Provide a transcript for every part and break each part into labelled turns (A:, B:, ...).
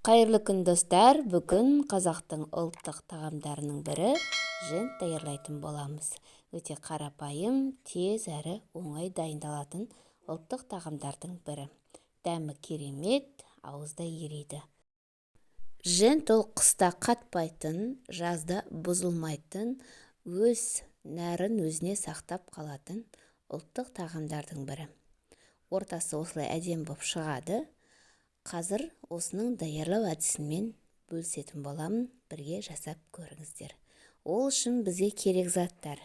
A: Қайырлы күн достар, бүгін қазақтың ұлттық тағамдарының бірі жент даярлайтын боламыз. Өте қарапайым, тез әрі оңай дайындалатын ұлттық тағамдардың бірі. Дәмі керемет, ауызда ериді. Жент ол қыста қатпайтын, жазда бұзылмайтын, өз нәрін өзіне сақтап қалатын ұлттық тағамдардың бірі. Ортасы осылай әдемі болып шығады. Қазір осының даярлау әдісімен бөлісетін боламын, бірге жасап көріңіздер. Ол үшін бізге керек заттар: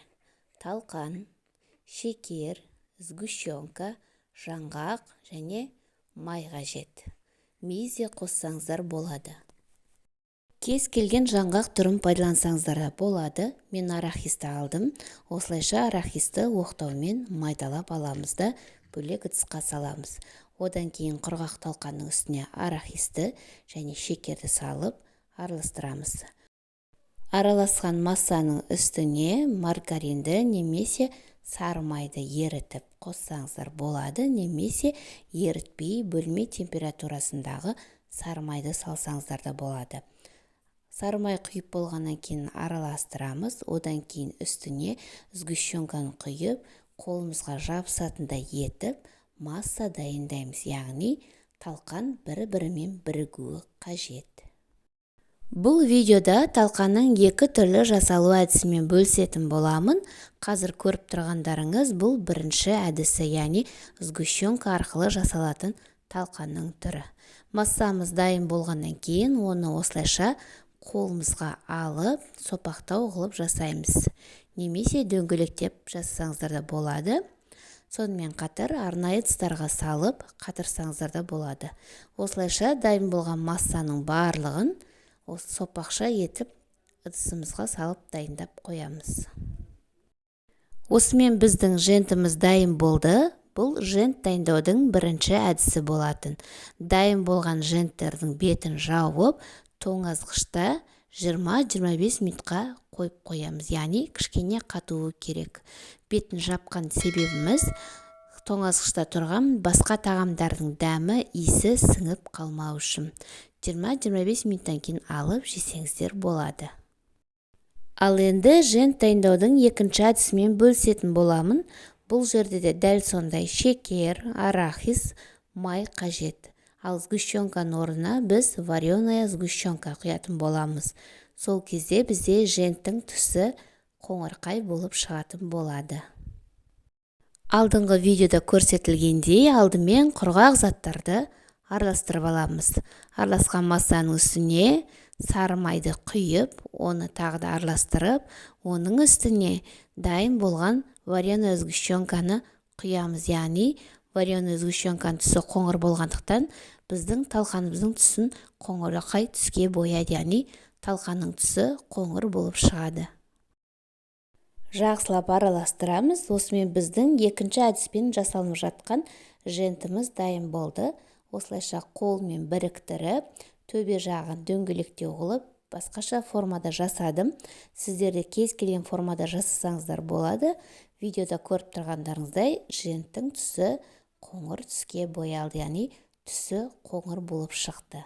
A: талқан, шекер, сгущенка, жаңғақ және май қажет. Мейіз де қоссаңыздар болады. Кез келген жаңғақ түрін пайдалансаңыздар болады. Мен арахисті алдым. Осылайша арахисті оқтаумен майдалап аламыз да бөлек ыдысқа саламыз. Одан кейін құрғақ талқанның үстіне арахисті және шекерді салып араластырамыз. Араласқан массаның үстіне маргаринді немесе сары майды ерітіп қоссаңыздар болады, немесе ерітпей бөлме температурасындағы сары майды салсаңыздар да болады. Сары май құйып болғаннан кейін араластырамыз. Одан кейін үстіне сгущенканы құйып, қолымызға жабысатындай етіп масса дайындаймыз, яғни талқан бір-бірімен бірігуі қажет. Бұл видеода талқанның екі түрлі жасалу әдісімен бөлісетін боламын. Қазір көріп тұрғандарыңыз бұл бірінші әдісі, яғни сгущенка арқылы жасалатын талқанның түрі. Массамыз дайын болғаннан кейін оны осылайша қолымызға алып, сопақтау қылып жасаймыз. Немесе дөңгелектеп жасасаңыздар да болады. Сонымен қатар арнайы ыдыстарға салып қатырсаңыздар да болады. Осылайша дайын болған массаның барлығын сопақша етіп ыдысымызға салып дайындап қоямыз. Осымен біздің жентіміз дайын болды. Бұл жент дайындаудың бірінші әдісі болатын. Дайын болған женттердің бетін жауып, тоңазғышта 20-25 минутқа қойып қоямыз, яғни кішкене қатуы керек. Бетін жапқан себебіміз тоңазғышта тұрған басқа тағамдардың дәмі, иісі сіңіп қалмау үшін. 20-25 минуттан кейін алып жесеңіздер болады. Ал енді жент дайындаудың екінші әдісімен бөлісетін боламын. Бұл жерде де дәл сондай шекер, арахис, май қажет. Ал сгущенканың орнына біз вареная сгущенка құятын боламыз. Сол кезде бізде женттің түсі қоңырқай болып шығатын болады. Алдыңғы видеода көрсетілгендей алдымен құрғақ заттарды араластырып аламыз. Араласқан массаның үстіне сары майды құйып, оны тағы да араластырып, оның үстіне дайын болған вареная сгущенканы құямыз. Яғни вареная сгущенканың түсі қоңыр болғандықтан біздің талқанымыздың түсін қоңырқай түске бояйды, яғни талқанның түсі қоңыр болып шығады. Жақсылап араластырамыз. Осымен біздің екінші әдіспен жасалынып жатқан жентіміз дайын болды. Осылайша қолмен біріктіріп, төбе жағын дөңгелектеу қылып, басқаша формада жасадым. Сіздерде кез келген формада жасасаңыздар болады. Видеода көріп тұрғандарыңыздай женттің түсі қоңыр түске боялды, яғни түсі қоңыр болып шықты.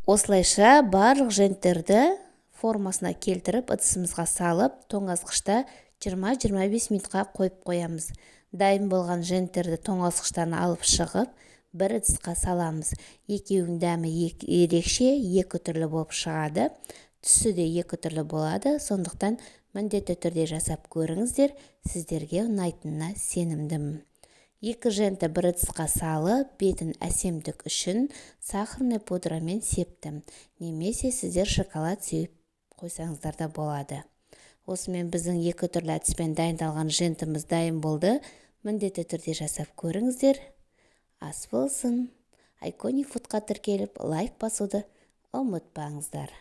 A: Осылайша барлық женттерді формасына келтіріп, ыдысымызға салып, тоңазғышта 20-25 минутқа қойып қоямыз. Дайын болған женттерді тоңазғыштан алып шығып, бір ыдысқа саламыз. Екеуінің дәмі ерекше, екі түрлі болып шығады. Түсі де екі түрлі болады. Сондықтан міндетті түрде жасап көріңіздер, сіздерге ұнайтынына сенімдімін. Екі жентті бір ыдысқа салып, бетін әсемдік үшін сахарный пудрамен септім. Немесе сіздер шоколад сеуіп қойсаңыздар да болады. Осымен біздің екі түрлі әдіспен дайындалған жентіміз дайын болды. Міндетті түрде жасап көріңіздер. Ас болсын. Айкони Фудқа тіркеліп, лайк басуды ұмытпаңыздар.